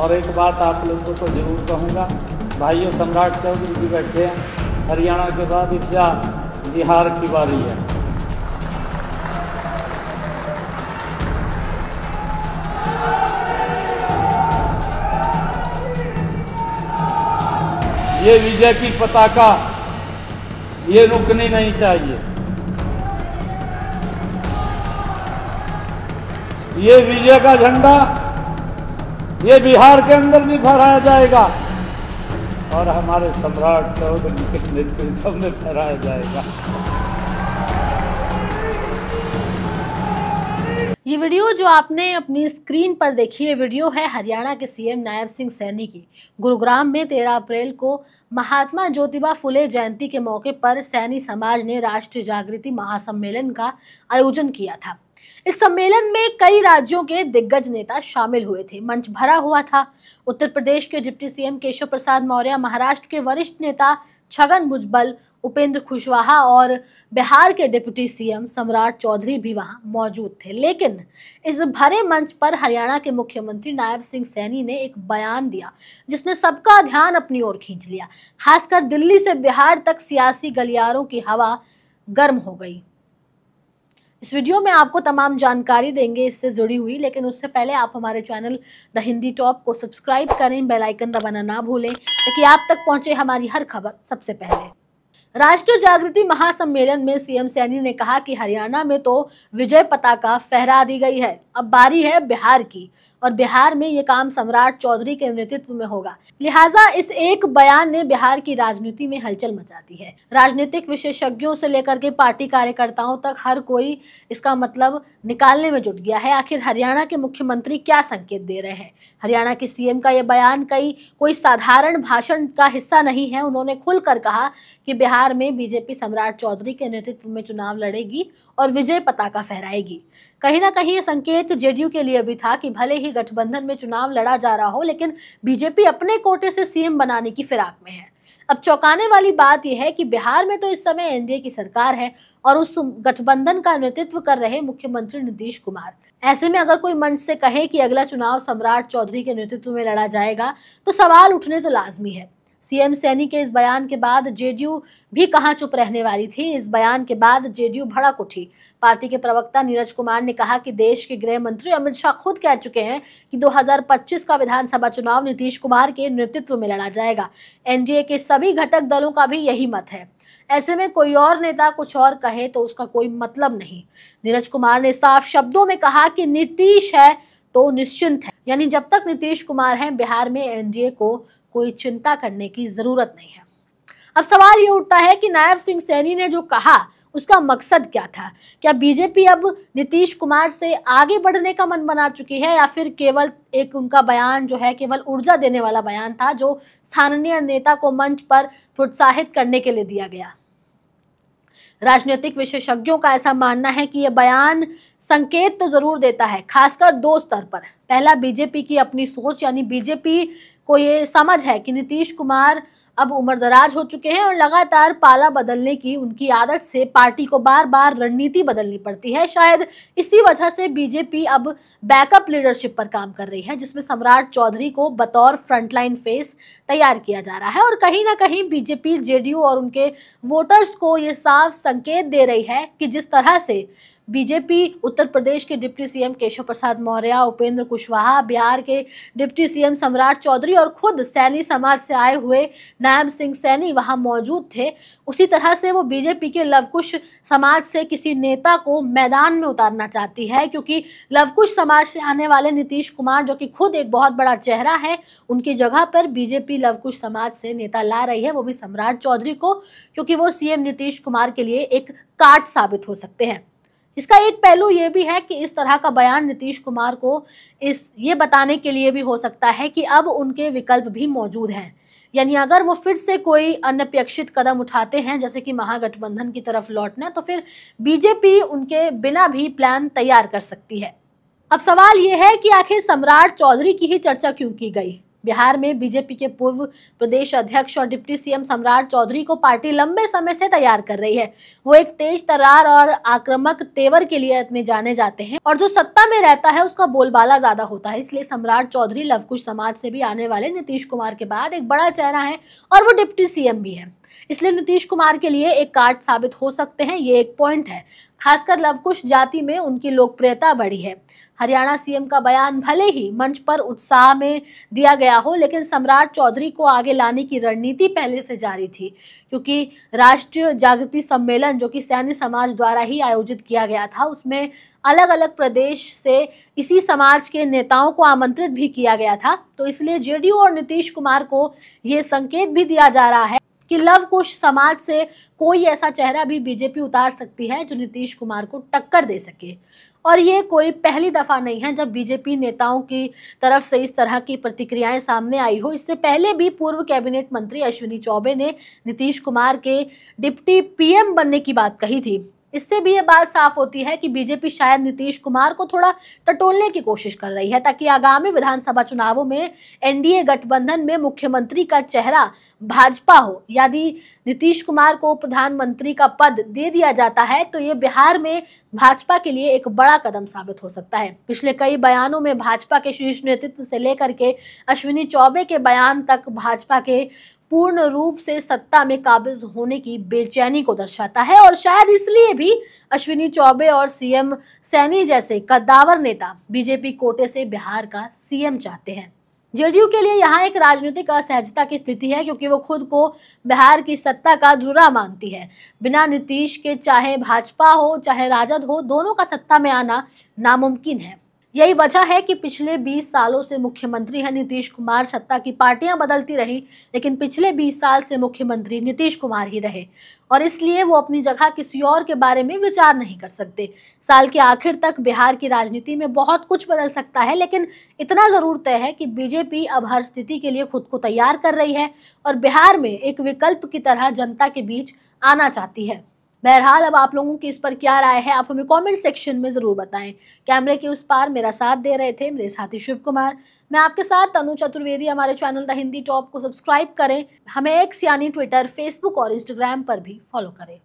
और एक बात आप लोगों को जरूर कहूँगा, भाइयों, सम्राट चौधरी जी बैठे हैं, हरियाणा के बाद इस बिहार की बारी है। ये विजय की पताका ये रुकनी नहीं चाहिए। ये विजय का झंडा ये बिहार के अंदर भी फहराया जाएगा और हमारे सम्राट चौधरी के नेतृत्व में फहराया जाएगा। ये वीडियो जो आपने अपनी स्क्रीन पर देखी है, वीडियो है हरियाणा के सीएम नायब सिंह सैनी की। गुरुग्राम में 13 अप्रैल को महात्मा ज्योतिबा फुले जयंती के मौके पर सैनी समाज ने राष्ट्रीय जागृति महासम्मेलन का आयोजन किया था। इस सम्मेलन में कई राज्यों के दिग्गज नेता शामिल हुए थे। मंच भरा हुआ था। उत्तर प्रदेश के डिप्टी सीएम केशव प्रसाद मौर्य, महाराष्ट्र के वरिष्ठ नेता छगन भुजबल, उपेंद्र कुशवाहा और बिहार के डिप्टी सीएम सम्राट चौधरी भी वहां मौजूद थे। लेकिन इस भरे मंच पर हरियाणा के मुख्यमंत्री नायब सिंह सैनी ने एक बयान दिया जिसने सबका ध्यान अपनी ओर खींच लिया। खासकर दिल्ली से बिहार तक सियासी गलियारों की हवा गर्म हो गई। इस वीडियो में आपको तमाम जानकारी देंगे इससे जुड़ी हुई, लेकिन उससे पहले आप हमारे चैनल द हिंदी टॉप को सब्सक्राइब करें, बेल आइकन दबाना ना भूलें ताकि आप तक पहुंचे हमारी हर खबर सबसे पहले। राष्ट्रीय जागृति महासम्मेलन में सीएम सैनी ने कहा कि हरियाणा में तो विजय पताका फहरा दी गई है, अब बारी है बिहार की और बिहार में ये काम सम्राट चौधरी के नेतृत्व में होगा। लिहाजा इस एक बयान ने बिहार की राजनीति में हलचल मचा दी है। राजनीतिक विशेषज्ञों से लेकर के पार्टी कार्यकर्ताओं तक हर कोई इसका मतलब निकालने में जुट गया है। आखिर हरियाणा के मुख्यमंत्री क्या संकेत दे रहे हैं? हरियाणा के सीएम का ये बयान कोई साधारण भाषण का हिस्सा नहीं है। उन्होंने खुलकर कहा कि बिहार में बीजेपी सम्राट चौधरी के नेतृत्व में चुनाव लड़ेगी और विजय पताका फहराएगी। कहीं ना कहीं ये संकेत जेडीयू के लिए भी था कि भले ही गठबंधन में चुनाव लड़ा जा रहा हो, लेकिन बीजेपी अपने कोटे से सीएम बनाने की फिराक में है। अब चौंकाने वाली बात यह है कि बिहार में तो इस समय एनडीए की सरकार है और उस गठबंधन का नेतृत्व कर रहे मुख्यमंत्री नीतीश कुमार। ऐसे में अगर कोई मंच से कहे कि अगला चुनाव सम्राट चौधरी के नेतृत्व में लड़ा जाएगा तो सवाल उठने तो लाजमी है। सीएम सैनी के इस बयान के बाद जेडीयू भी कहां चुप रहने वाली थी। इस बयान के बाद जेडीयू भड़क उठी। पार्टी के प्रवक्ता नीरज कुमार ने कहा कि देश के गृह मंत्री अमित शाह खुद कह चुके हैं कि 2025 का विधानसभा चुनाव नीतीश कुमार के नेतृत्व में लड़ा जाएगा। एनडीए के सभी घटक दलों का भी यही मत है। ऐसे में कोई और नेता कुछ और कहे तो उसका कोई मतलब नहीं। नीरज कुमार ने साफ शब्दों में कहा कि नीतीश है तो निश्चिंत है, यानी जब तक नीतीश कुमार हैं बिहार में एनडीए को कोई चिंता करने की जरूरत नहीं है। अब सवाल ये उठता है कि नायब सिंह सैनी ने जो कहा उसका मकसद क्या था? क्या बीजेपी अब नीतीश कुमार से आगे बढ़ने का मन बना चुकी है या फिर केवल एक उनका बयान जो है केवल ऊर्जा देने वाला बयान था जो स्थानीय नेता को मंच पर प्रोत्साहित करने के लिए दिया गया? राजनीतिक विशेषज्ञों का ऐसा मानना है कि यह बयान संकेत तो जरूर देता है, खासकर दो स्तर पर। पहला, बीजेपी की अपनी सोच, यानी बीजेपी को ये समझ है कि नीतीश कुमार अब उम्रदराज हो चुके हैं और लगातार पाला बदलने की उनकी आदत से पार्टी को बार बार रणनीति बदलनी पड़ती है। शायद इसी वजह से बीजेपी अब बैकअप लीडरशिप पर काम कर रही है, जिसमें सम्राट चौधरी को बतौर फ्रंटलाइन फेस तैयार किया जा रहा है। और कहीं ना कहीं बीजेपी, जेडीयू और उनके वोटर्स को ये साफ संकेत दे रही है कि जिस तरह से बीजेपी उत्तर प्रदेश के डिप्टी सीएम केशव प्रसाद मौर्य, उपेंद्र कुशवाहा, बिहार के डिप्टी सीएम सम्राट चौधरी और खुद सैनी समाज से आए हुए नायब सिंह सैनी वहां मौजूद थे, उसी तरह से वो बीजेपी के लवकुश समाज से किसी नेता को मैदान में उतारना चाहती है। क्योंकि लवकुश समाज से आने वाले नीतीश कुमार, जो कि खुद एक बहुत बड़ा चेहरा है, उनकी जगह पर बीजेपी लवकुश समाज से नेता ला रही है, वो भी सम्राट चौधरी को, क्योंकि वो सीएम नीतीश कुमार के लिए एक काट साबित हो सकते हैं। इसका एक पहलू ये भी है कि इस तरह का बयान नीतीश कुमार को ये बताने के लिए भी हो सकता है कि अब उनके विकल्प भी मौजूद हैं। यानी अगर वो फिर से कोई अनपेक्षित कदम उठाते हैं, जैसे कि महागठबंधन की तरफ लौटना, तो फिर बीजेपी उनके बिना भी प्लान तैयार कर सकती है। अब सवाल ये है कि आखिर सम्राट चौधरी की ही चर्चा क्यों की गई? बिहार में बीजेपी के पूर्व प्रदेश अध्यक्ष और डिप्टी सीएम सम्राट चौधरी को पार्टी लंबे समय से तैयार कर रही है। वो एक तेज तर्रार और आक्रामक तेवर के लिए में जाने जाते हैं और जो सत्ता में रहता है उसका बोलबाला ज्यादा होता है। इसलिए सम्राट चौधरी लवकुश समाज से भी आने वाले नीतीश कुमार के बाद एक बड़ा चेहरा है और वो डिप्टी सीएम भी है। इसलिए नीतीश कुमार के लिए एक कार्ड साबित हो सकते हैं, ये एक पॉइंट है। खासकर लवकुश जाति में उनकी लोकप्रियता बढ़ी है। हरियाणा सीएम का बयान भले ही मंच पर उत्साह में दिया गया हो, लेकिन सम्राट चौधरी को आगे लाने की रणनीति पहले से जारी थी, क्योंकि राष्ट्रीय जागृति सम्मेलन जो कि सैनी समाज द्वारा ही आयोजित किया गया था, उसमें अलग अलग प्रदेश से इसी समाज के नेताओं को आमंत्रित भी किया गया था। तो इसलिए जेडीयू और नीतीश कुमार को ये संकेत भी दिया जा रहा है कि लवकुश समाज से कोई ऐसा चेहरा भी बीजेपी उतार सकती है जो नीतीश कुमार को टक्कर दे सके। और ये कोई पहली दफा नहीं है जब बीजेपी नेताओं की तरफ से इस तरह की प्रतिक्रियाएं सामने आई हो। इससे पहले भी पूर्व कैबिनेट मंत्री अश्विनी चौबे ने नीतीश कुमार के डिप्टी पीएम बनने की बात कही थी। इससे भी ये बात साफ होती है कि बीजेपी शायद नीतीश कुमार को थोड़ा टटोलने की कोशिश कर रही है, ताकि आगामी विधानसभा चुनावों में एनडीए गठबंधन में मुख्यमंत्री का चेहरा भाजपा हो। यदि नीतीश कुमार को प्रधानमंत्री का पद दे दिया जाता है तो ये बिहार में भाजपा के लिए एक बड़ा कदम साबित हो सकता है। पिछले कई बयानों में भाजपा के शीर्ष नेतृत्व से लेकर के अश्विनी चौबे के बयान तक भाजपा के पूर्ण रूप से सत्ता में काबिज होने की बेचैनी को दर्शाता है। और शायद इसलिए भी अश्विनी चौबे और सीएम सैनी जैसे कद्दावर नेता बीजेपी कोटे से बिहार का सीएम चाहते हैं। जेडीयू के लिए यहाँ एक राजनीतिक असहजता की स्थिति है, क्योंकि वो खुद को बिहार की सत्ता का धुरा मानती है। बिना नीतीश के चाहे भाजपा हो चाहे राजद हो, दोनों का सत्ता में आना नामुमकिन है। यही वजह है कि पिछले 20 सालों से मुख्यमंत्री है नीतीश कुमार। सत्ता की पार्टियां बदलती रही, लेकिन पिछले 20 साल से मुख्यमंत्री नीतीश कुमार ही रहे और इसलिए वो अपनी जगह किसी और के बारे में विचार नहीं कर सकते। साल के आखिर तक बिहार की राजनीति में बहुत कुछ बदल सकता है, लेकिन इतना जरूर तय है कि बीजेपी अब हर स्थिति के लिए खुद को तैयार कर रही है और बिहार में एक विकल्प की तरह जनता के बीच आना चाहती है। बहरहाल अब आप लोगों की इस पर क्या राय है, आप हमें कमेंट सेक्शन में जरूर बताएं। कैमरे के उस पार मेरा साथ दे रहे थे मेरे साथी शिव कुमार, मैं आपके साथ तनु चतुर्वेदी। हमारे चैनल द हिंदी टॉप को सब्सक्राइब करें, हमें एक्स यानी ट्विटर, फेसबुक और इंस्टाग्राम पर भी फॉलो करें।